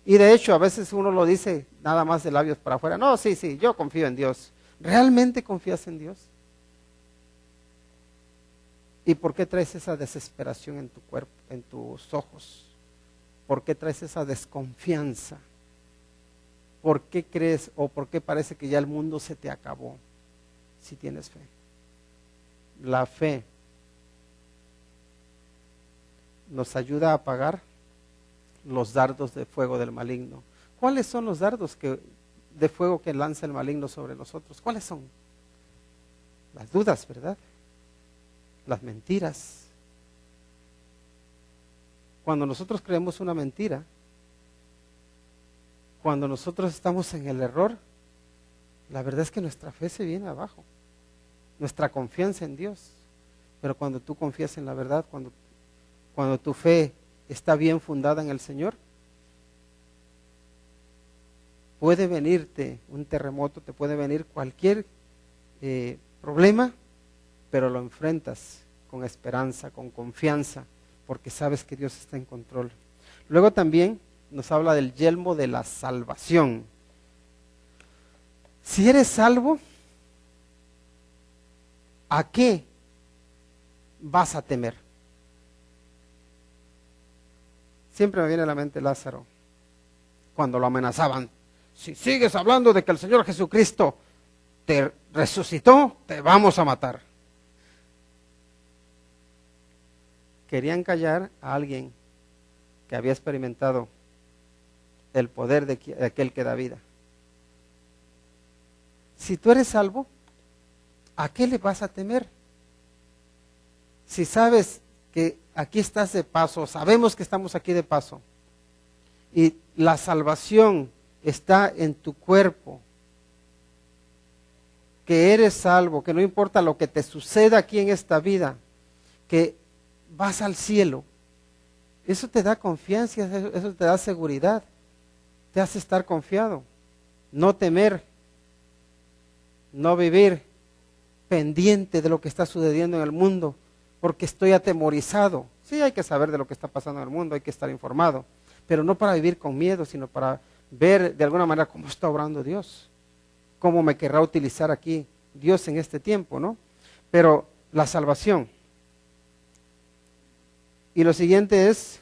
Y de hecho, a veces uno lo dice nada más de labios para afuera. No, sí, yo confío en Dios. ¿Realmente confías en Dios? ¿Y por qué traes esa desesperación en tu cuerpo, en tus ojos? ¿Por qué traes esa desconfianza? ¿Por qué crees o por qué parece que ya el mundo se te acabó si tienes fe? La fe nos ayuda a apagar los dardos de fuego del maligno. ¿Cuáles son los dardos de fuego que lanza el maligno sobre nosotros? ¿Cuáles son? Las dudas, ¿verdad? Las mentiras. Cuando nosotros creemos una mentira, cuando nosotros estamos en el error, la verdad es que nuestra fe se viene abajo, nuestra confianza en Dios. Pero cuando tú confías en la verdad, cuando tu fe está bien fundada en el Señor, puede venirte un terremoto, te puede venir cualquier problema, pero lo enfrentas con esperanza, con confianza, porque sabes que Dios está en control. Luego también nos habla del yelmo de la salvación. Si eres salvo, ¿a qué vas a temer? Siempre me viene a la mente Lázaro, cuando lo amenazaban. si sigues hablando de que el Señor Jesucristo te resucitó, te vamos a matar. Querían callar a alguien que había experimentado el poder de aquel que da vida. Si tú eres salvo, ¿a qué le vas a temer? Si sabes que aquí estás de paso, sabemos que estamos aquí de paso, y la salvación está en tu cuerpo, que eres salvo, que no importa lo que te suceda aquí en esta vida, que vas al cielo, eso te da confianza, eso te da seguridad, te hace estar confiado, no temer, no vivir pendiente de lo que está sucediendo en el mundo, porque estoy atemorizado. Sí, hay que saber de lo que está pasando en el mundo, hay que estar informado, pero no para vivir con miedo, sino para ver de alguna manera cómo está obrando Dios, cómo me querrá utilizar aquí Dios en este tiempo, ¿no? Pero la salvación. Y lo siguiente es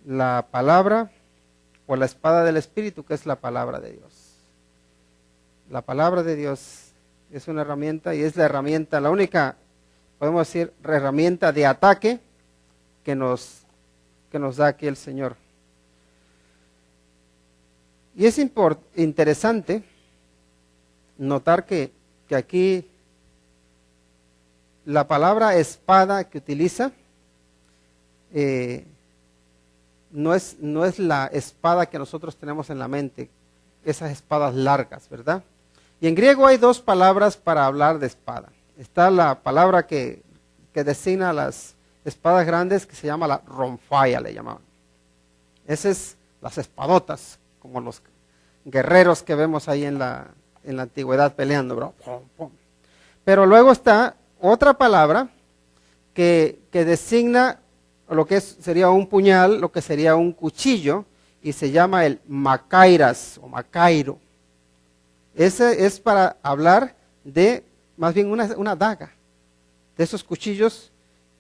la palabra o la espada del Espíritu, que es la palabra de Dios. La palabra de Dios es una herramienta y es la herramienta, la única, podemos decir, herramienta de ataque que nos da aquí el Señor. Y es interesante notar que aquí la palabra espada que utiliza no es la espada que nosotros tenemos en la mente, esas espadas largas, ¿verdad? Y en griego hay dos palabras para hablar de espada. Está la palabra que designa las espadas grandes, que se llama la ronfaya, le llamaban. Esas es las espadotas, como los guerreros que vemos ahí en la antigüedad peleando, bro. Pero luego está otra palabra que designa lo que sería un puñal, lo que sería un cuchillo, y se llama el macairas o macairo. Ese es para hablar de, más bien una daga, de esos cuchillos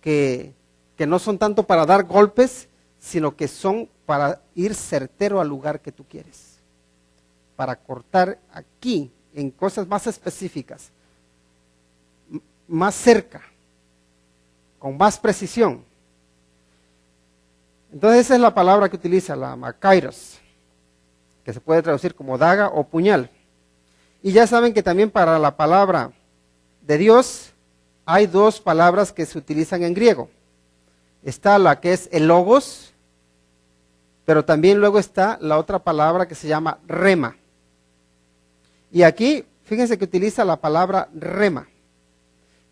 que no son tanto para dar golpes, sino que son para ir certero al lugar que tú quieres, para cortar aquí en cosas más específicas, más cerca, con más precisión. Entonces esa es la palabra que utiliza, la macairos, que se puede traducir como daga o puñal. Y ya saben que también para la palabra de Dios hay dos palabras que se utilizan en griego. Está la que es el logos, pero también luego está la otra palabra que se llama rema. Y aquí, fíjense que utiliza la palabra rema.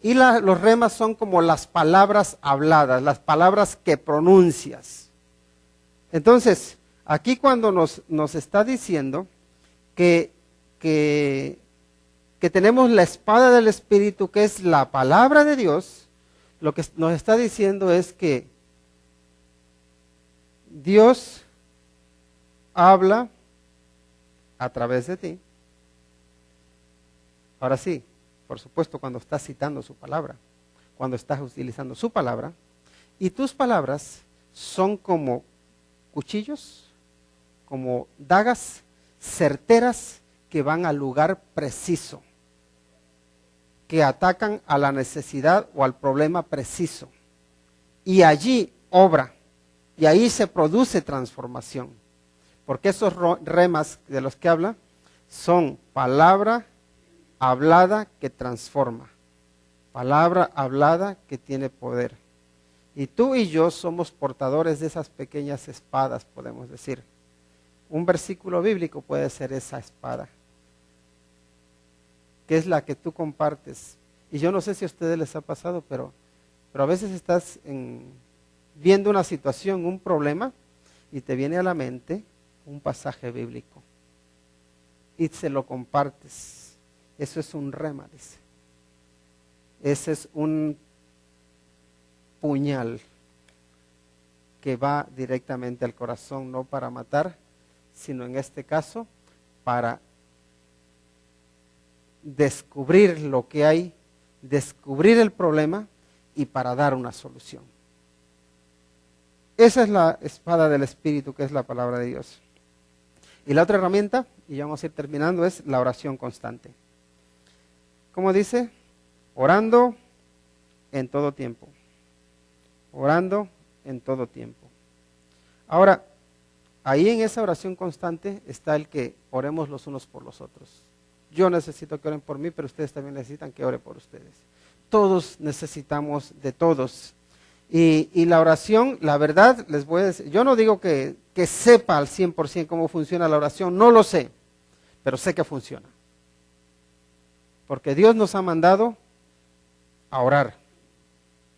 Y los remas son como las palabras habladas, las palabras que pronuncias. Entonces, aquí cuando nos está diciendo que tenemos la espada del Espíritu, que es la palabra de Dios, lo que nos está diciendo es que Dios habla a través de ti. Ahora sí, por supuesto, cuando estás citando su palabra, cuando estás utilizando su palabra, y tus palabras son como cuchillos, como dagas certeras que van al lugar preciso, que atacan a la necesidad o al problema preciso. Y allí obra, y ahí se produce transformación. Porque esos remas de los que habla son palabra hablada que transforma, palabra hablada que tiene poder. Y tú y yo somos portadores de esas pequeñas espadas, podemos decir. Un versículo bíblico puede ser esa espada, que es la que tú compartes. Y yo no sé si a ustedes les ha pasado, pero a veces estás viendo una situación, un problema, y te viene a la mente un pasaje bíblico. Y se lo compartes. Eso es un rema, dice. Ese es un puñal que va directamente al corazón, no para matar, sino en este caso para descubrir lo que hay, descubrir el problema y para dar una solución. Esa es la espada del Espíritu, que es la palabra de Dios. Y la otra herramienta, y ya vamos a ir terminando, es la oración constante. ¿Cómo dice? Orando en todo tiempo. Orando en todo tiempo. Ahora, ahí en esa oración constante está el que oremos los unos por los otros. Yo necesito que oren por mí, pero ustedes también necesitan que ore por ustedes. Todos necesitamos de todos. Y la oración, la verdad, les voy a decir, yo no digo que sepa al 100% cómo funciona la oración, no lo sé, pero sé que funciona. Porque Dios nos ha mandado a orar.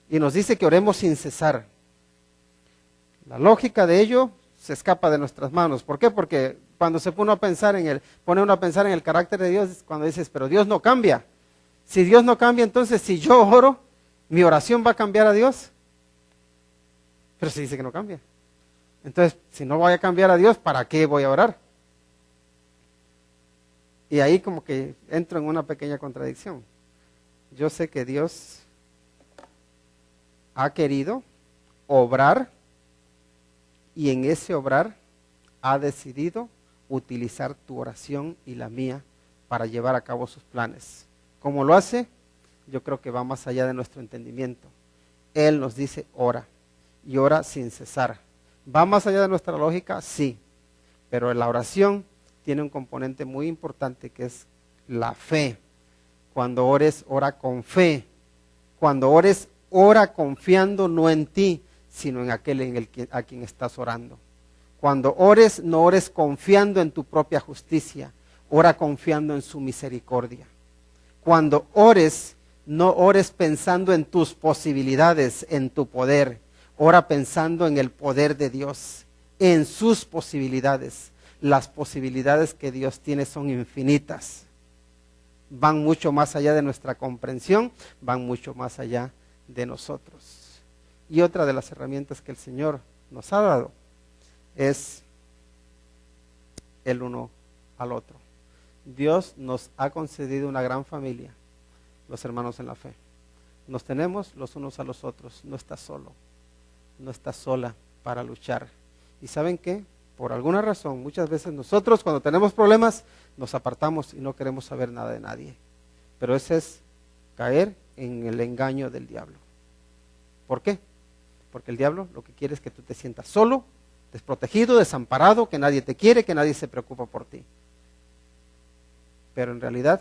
Y nos dice que oremos sin cesar. La lógica de ello se escapa de nuestras manos. ¿Por qué? Porque cuando se pone uno a pensar en el carácter de Dios, cuando dices, pero Dios no cambia. Si Dios no cambia, entonces si yo oro, ¿mi oración va a cambiar a Dios? Pero se dice que no cambia. Entonces, si no voy a cambiar a Dios, ¿para qué voy a orar? Y ahí como que entro en una pequeña contradicción. Yo sé que Dios ha querido obrar y en ese obrar ha decidido utilizar tu oración y la mía para llevar a cabo sus planes. ¿Cómo lo hace? Yo creo que va más allá de nuestro entendimiento. Él nos dice ora y ora sin cesar. ¿Va más allá de nuestra lógica? Sí, pero la oración tiene un componente muy importante que es la fe. Cuando ores, ora con fe. Cuando ores, ora confiando no en ti, sino en aquel a quien estás orando. Cuando ores, no ores confiando en tu propia justicia, ora confiando en su misericordia. Cuando ores, no ores pensando en tus posibilidades, en tu poder, ora pensando en el poder de Dios, en sus posibilidades. Las posibilidades que Dios tiene son infinitas. Van mucho más allá de nuestra comprensión, van mucho más allá de nosotros. Y otra de las herramientas que el Señor nos ha dado es el uno al otro. Dios nos ha concedido una gran familia, los hermanos en la fe. Nos tenemos los unos a los otros, no estás solo, no estás sola para luchar. ¿Y saben qué? Por alguna razón, muchas veces nosotros cuando tenemos problemas nos apartamos y no queremos saber nada de nadie. Pero ese es caer en el engaño del diablo. ¿Por qué? Porque el diablo lo que quiere es que tú te sientas solo, desprotegido, desamparado, que nadie te quiere, que nadie se preocupa por ti. Pero en realidad,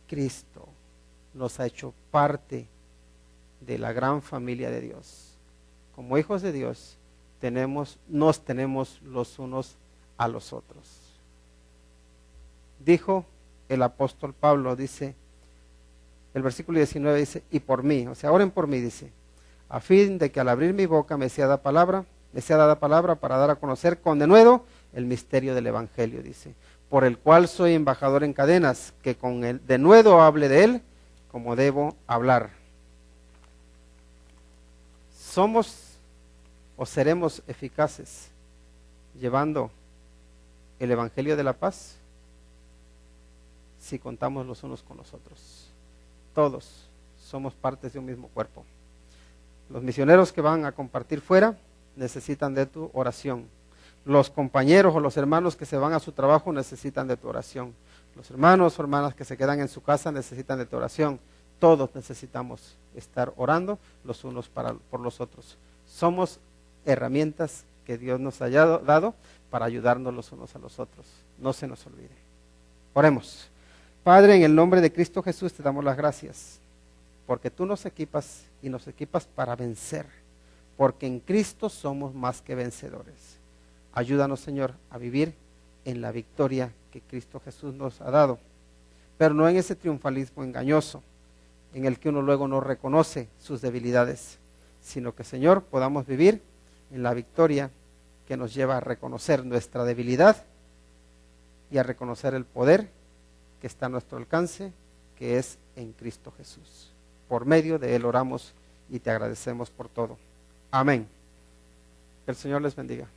Cristo nos ha hecho parte de la gran familia de Dios. Como hijos de Dios, nos tenemos los unos a los otros. Dijo el apóstol Pablo, dice, el versículo 19 dice, y por mí, o sea, oren por mí, dice, a fin de que al abrir mi boca me sea dada palabra para dar a conocer con denuedo el misterio del evangelio, dice, por el cual soy embajador en cadenas, que con el denuedo hable de él como debo hablar. Somos o seremos eficaces llevando el evangelio de la paz si contamos los unos con los otros. Todos somos partes de un mismo cuerpo. Los misioneros que van a compartir fuera necesitan de tu oración. Los compañeros o los hermanos que se van a su trabajo necesitan de tu oración. Los hermanos o hermanas que se quedan en su casa necesitan de tu oración. Todos necesitamos estar orando los unos por los otros. Somos herramientas que Dios nos haya dado para ayudarnos los unos a los otros. No se nos olvide. Oremos. Padre, en el nombre de Cristo Jesús te damos las gracias, porque tú nos equipas y nos equipas para vencer, porque en Cristo somos más que vencedores. Ayúdanos, Señor, a vivir en la victoria que Cristo Jesús nos ha dado, pero no en ese triunfalismo engañoso, en el que uno luego no reconoce sus debilidades, sino que, Señor, podamos vivir en la victoria que nos lleva a reconocer nuestra debilidad y a reconocer el poder que está a nuestro alcance, que es en Cristo Jesús. Por medio de Él oramos y te agradecemos por todo. Amén. Que el Señor les bendiga.